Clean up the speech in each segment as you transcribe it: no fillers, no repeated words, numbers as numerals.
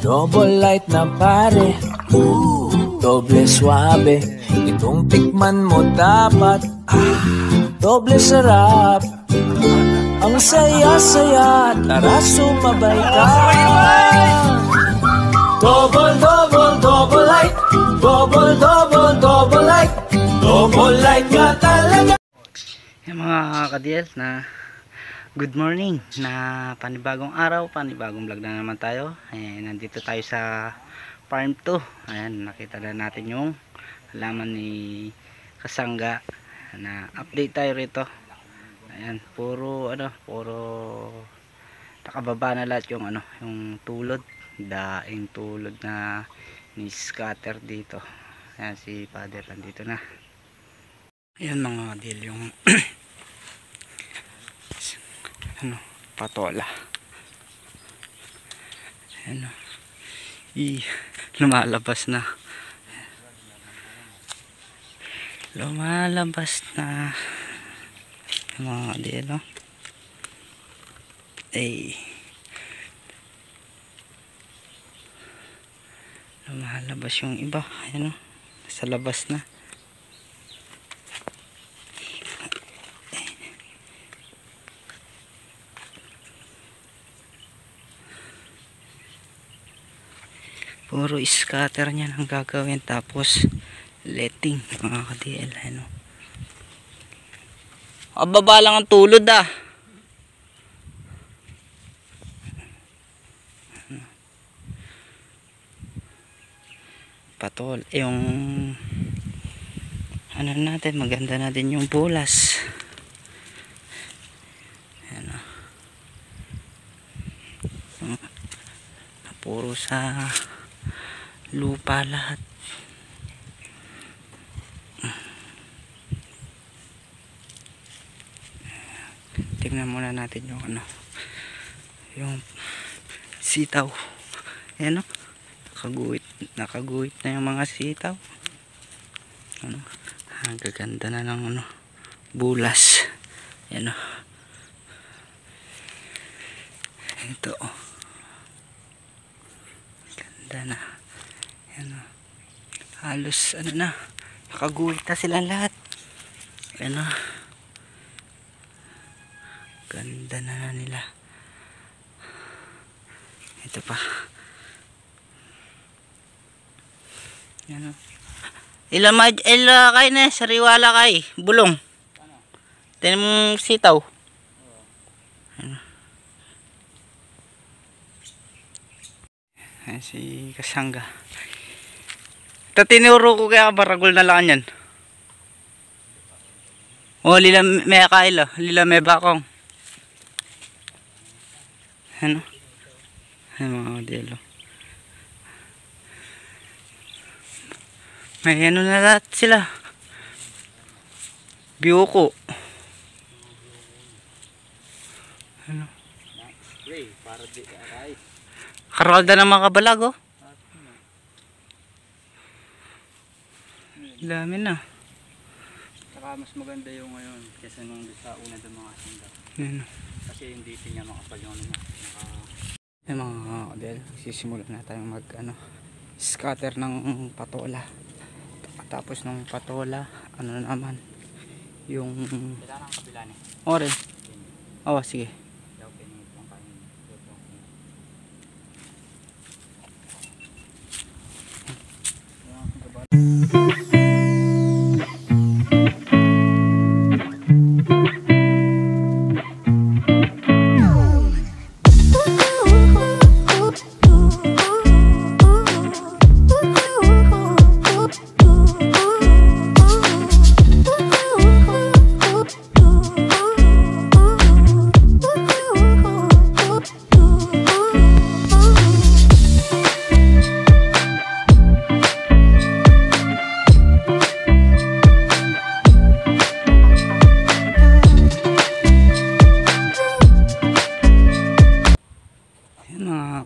Double light na pare, doble suabe. Itong tikman mo dapat, doble sarap. Ang saya-saya, tara sumabay ka. Double, double, double light. Double, double, double light. Double light ka talaga. Yung mga ka-DL na good morning, na panibagong araw, panibagong vlog na naman tayo. Nandito tayo sa farm 2. Ayan, nakita na natin yung halaman ni Kasangga na update tayo rito. Ayan, puro nakababa na lahat yung yung tulod, daing tulod na ni scatter dito. Ayan, si Father nandito na. Ayan mga ka-DL, yung patola. Ayan, lumalabas na. Lumalabas na yung mga ka-DL, lumalabas yung iba. Ayan, sa labas na. Puro scatter niya ang gagawin, tapos letting mga ka-DL. Baba lang ang tulod patol. Yung natin, maganda na din yung bulas. Puro sa lupa lahat. Tingnan muna natin yung yung sitaw. Ayan, nakaguhit na yung mga sitaw. Ang gaganda na ng bulas. Ayan, ito ganda na. Ayan, halos nakaguhit na sila lahat. Ayan, ganda na nila. Ito pa. Ayan, ila kay na sariwala kay bulong. Tinan mong sitaw. Ayan, si Kasangga. Ito tinuro ko kaya baragol na lang yan. Lila may kaila, lila may bakong. Ano mga ka-DL, may na lahat sila. Biyoko. Karalda na mga kabalag, dami na. Saka mas maganda yung ngayon kaysa nung sa una ng mga sandal. Kasi hindi niya makapagyon na. Yung mga ka-DL, sisimulan na tayong mag scatter ng patola. Tapos ng patola, naman yung kailangan kabila ni. Ore. Sige.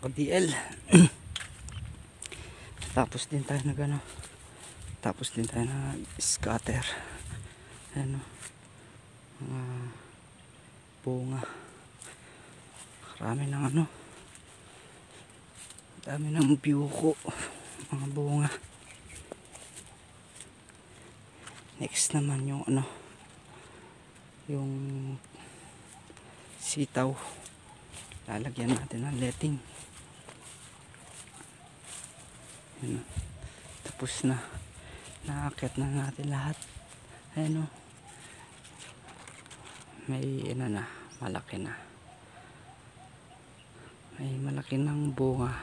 ka-DL. Tapos din tayo nag scatter. Mga bunga, marami ng Dami ng biyuko, mga bunga. Next naman yung ano, yung sitaw. Lalagyan natin ng letting. Ayan, tapos na. Naakyat na natin lahat. Ayan o. May ano na, malaki na. May malaki ng bunga.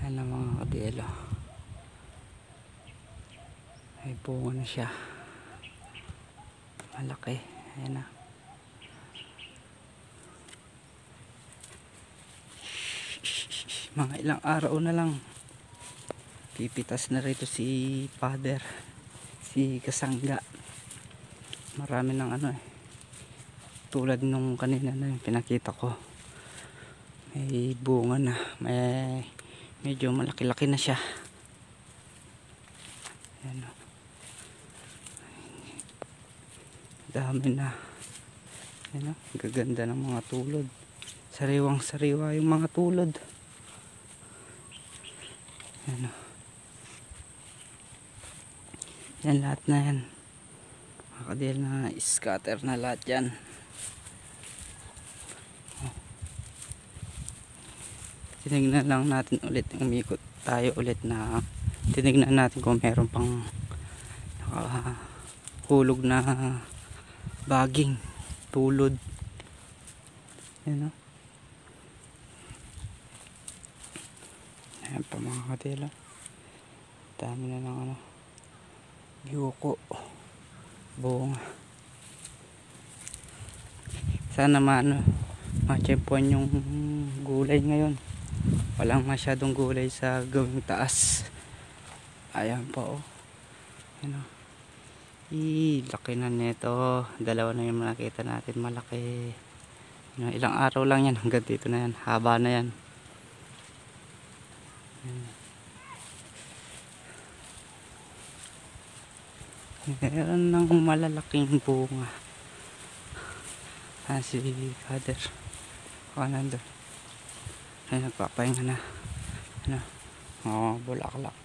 Ayan ang mga kadelo. May bunga na siya. Malaki. Ayan na. Mga ilang araw na lang. Pipitas na rito si father, si Kasangga. Marami ng ano tulad nung kanina na yung pinakita ko. May bunga na, may medyo malaki-laki na siya. Ayan o. Dami na. Ayan o, gaganda ng mga tulod. Sariwang sariwa yung mga tulod. Ayan o. Yan lahat na yan. Makadil na scatter na lahat yan. Tinignan lang natin ulit, umikot tayo ulit na tinignan natin kung meron pang nakahulog na baging, tulod. Yan o. Ayan pa mga kadila. Dami na ng ano, biyuko, bunga. Sana matsyempuan yung gulay ngayon. Walang masyadong gulay sa gawing taas. Ayan po oh. Ayan o. Laki na nito. Dalawa na yung nakita natin malaki. Ilang araw lang yan, hanggang dito na yan, haba na yan. Meron ng malalaking bunga. Si father nandun. Ay nagpapahinga na. Bulaklak.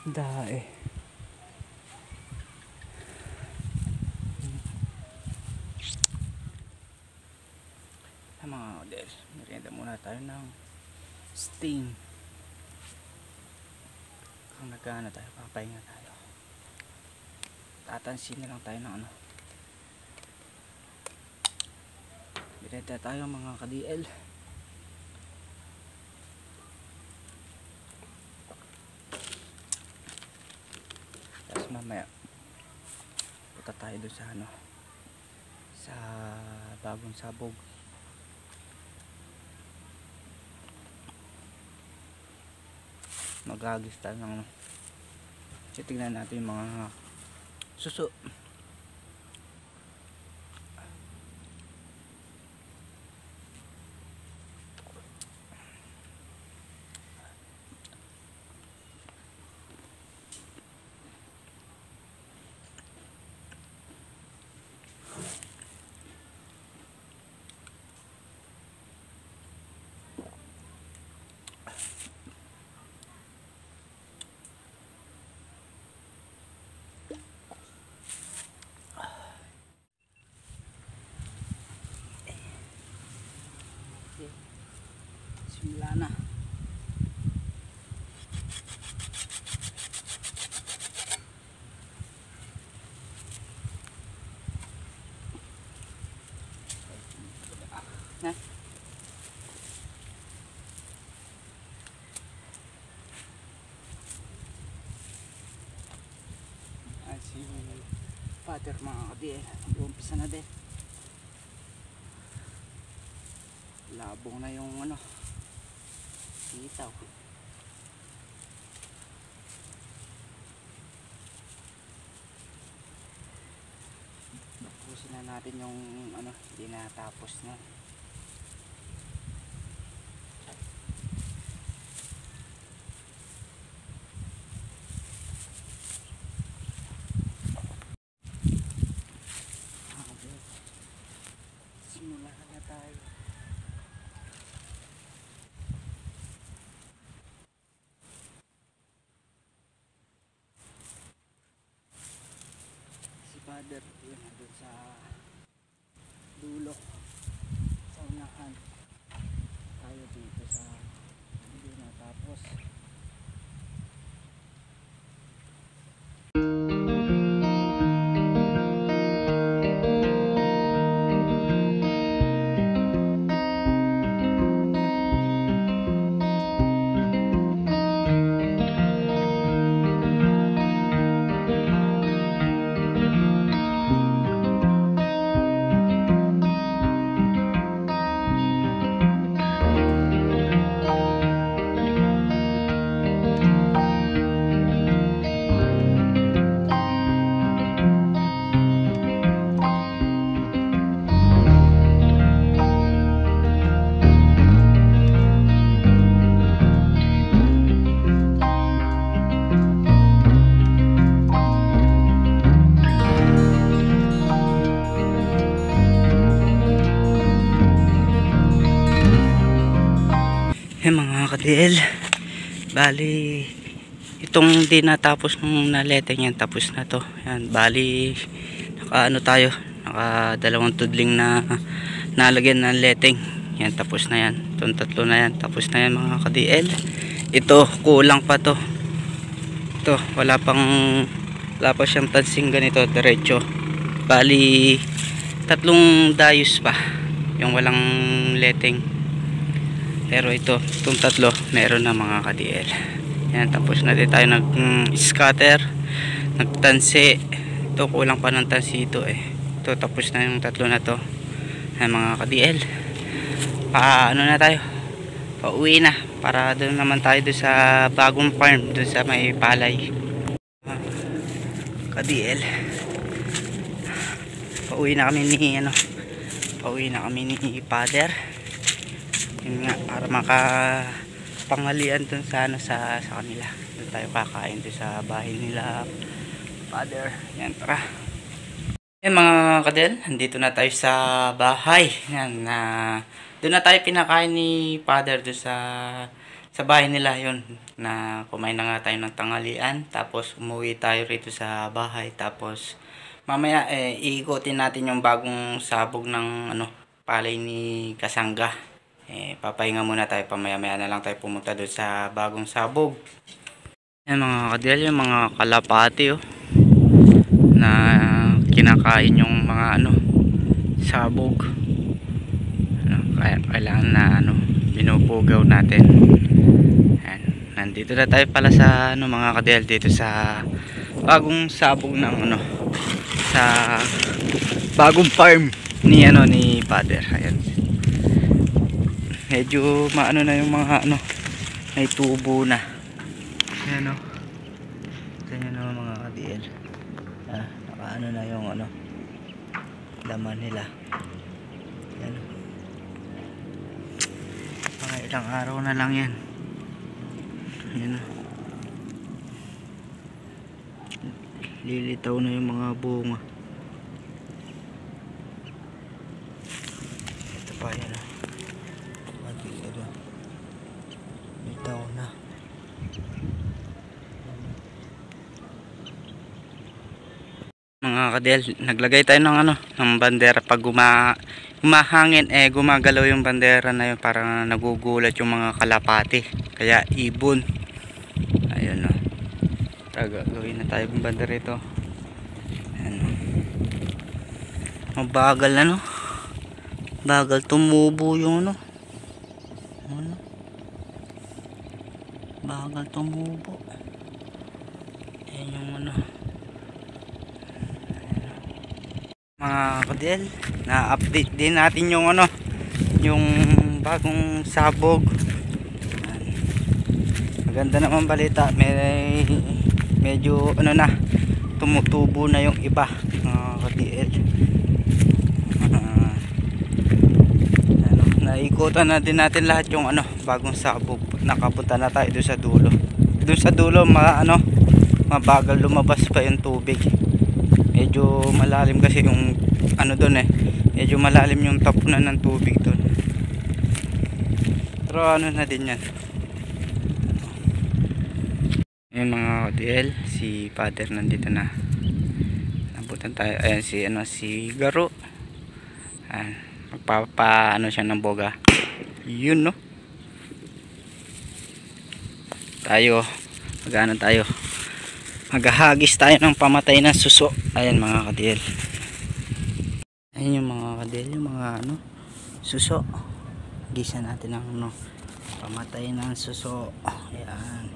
Dae. Mga model, merienda muna tayo ng steam. Kung nagkana tayo, papahinga tayo. Tatansin na lang tayo ng ano. Merienda tayo mga ka-DL. Tapos mamaya punta tayo doon sa ano, sa bagong sabog. Magagis tayo ng ano. Tignan natin yung mga suso. Simula na. Na. Si father mga ka-DL, umpisa na din. Labong na yung ano, sitaw. Tapusin na natin yung ano, hindi natapos na. Simula na tayo. Si Father, yun, nandun sa dulo, sa unahan. Tayo dito sa hindi natapos. Mga ka-DL, bali itong di natapos nung naleteng yan, tapos na to. Yan, bali naka ano tayo, naka dalawang tudling na nalagyan ng leteng. Yan, tapos na yan. Itong tatlo na yan, tapos na yan mga ka-DL. Ito, kulang pa to. Ito, wala pa siyang tansing ganito, diretso. Bali tatlong dayos pa yung walang leteng. Pero itong tatlo meron na mga ka-DL. Yan, tapos na din tayo nag-scatter, nagtansi. Ito, kulang pa ng tansi ito eh. Ito, tapos na yung tatlo na to. Yan mga ka-DL. Ano na tayo? Pauwi na. Para doon naman tayo doon sa bagong farm, doon sa may palay. Ka-DL. Pauwi na kami ni Father. Yun nga, para makapanghalian dun sa kanila. Doon tayo kakain dun sa bahay nila Father. Yan, tara. Yan mga ka-DL, nandito na tayo sa bahay. Yan, doon na tayo pinakain ni Father dun sa bahay nila. Yun, na kumain na nga tayo ng tanghalian. Tapos umuwi tayo rito sa bahay. Tapos mamaya iikutin natin yung bagong sabog ng palay ni Kasangga. Papahinga muna tayo, pamaya-maya na lang tayo pumunta doon sa bagong sabog. Yan mga ka-DL, yung mga kalapati na kinakain yung mga sabog. Kaya kailangan na binupugaw natin. Yan. Nandito na tayo pala sa mga ka-DL, dito sa bagong sabog ng sa bagong farm ni Father. Ayan. Medyo maano na yung mga may tubo na. Ayan ganyan na mga ka-DL. Nakaano na yung laman nila. Ayan. Mga ilang araw na lang yan. Ayan. Lilitaw na yung mga bunga. Ito pa yan bitaw na. Mga ka-DL, naglagay tayo ng bandera. Pag humahangin gumagalaw yung bandera na yun, para nagugulat yung mga kalapati, kaya ibon. Ayun gagawin na tayo ng bandera ito. Mabagal bagal tumubo yung bagal tumubo. Ayan yung mga ka-DL, na-update din natin yung yung bagong sabog. Maganda naman balita, medyo tumutubo na yung iba mga ka-DL. Naikutan na din natin lahat yung bagong sabog. Nakapunta na tayo doon sa dulo. Doon sa dulo mabagal lumabas pa yung tubig. Medyo malalim kasi yung doon Medyo malalim yung tapunan ng tubig doon. Pero ano na din yan. Yung mga ka-DL, si Father nandito na. Nabutan tayo. Ayan si Garo. Ayan. Magpapaano siya ng boga. Yun no. Tayo. Maghahagis tayo ng pamatay ng suso. Ayan mga ka-DL. Ayan yung mga ka-DL, yung mga suso. Gisa natin ng pamatay ng suso. Ayan.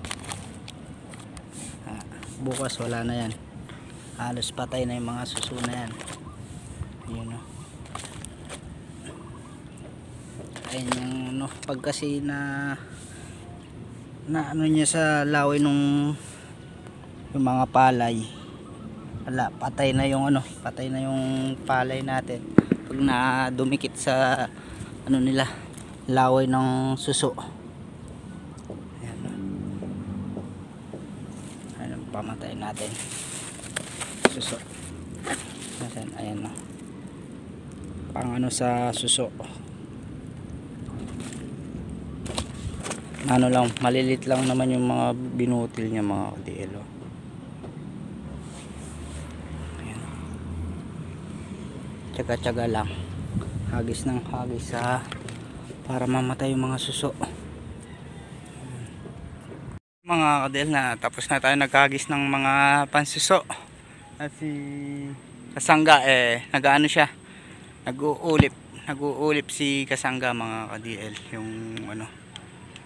Bukas wala na yan. Halos patay na yung mga suso na yan. Ayan o. Ayan yung pag kasi na ano niya sa laway nung yung mga palay. Wala, patay na yung palay natin. Pag na dumikit sa nila, laway ng suso. Pamatay natin suso. Ayan na pang sa suso, lang, malilit lang naman yung mga binutil niya mga ka-DL. Tsaga-tsaga lang, hagis ng hagis para mamatay yung mga suso. Mga ka-DL, na tapos na tayo naghagis ng mga pansuso. At si Kasangga nag-ano siya, nag-uulip si Kasangga mga ka-DL, yung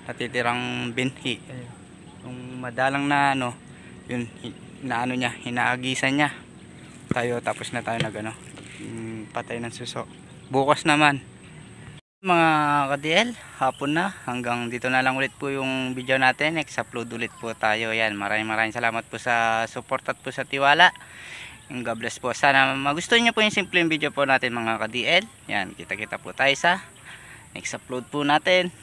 natitirang binhi, yung madalang na yun niya, hinaagisan niya tayo. Tapos na tayo patay ng suso. Bukas naman mga ka-DL, hapon na. Hanggang dito na lang ulit po yung video natin. Next upload ulit po tayo. Yan, maraming salamat po sa support at po sa tiwala. Yung God bless po. Sana magustuhan nyo po yung simpleng video po natin mga ka-DL. Yan, kita-kita po tayo sa next upload po natin.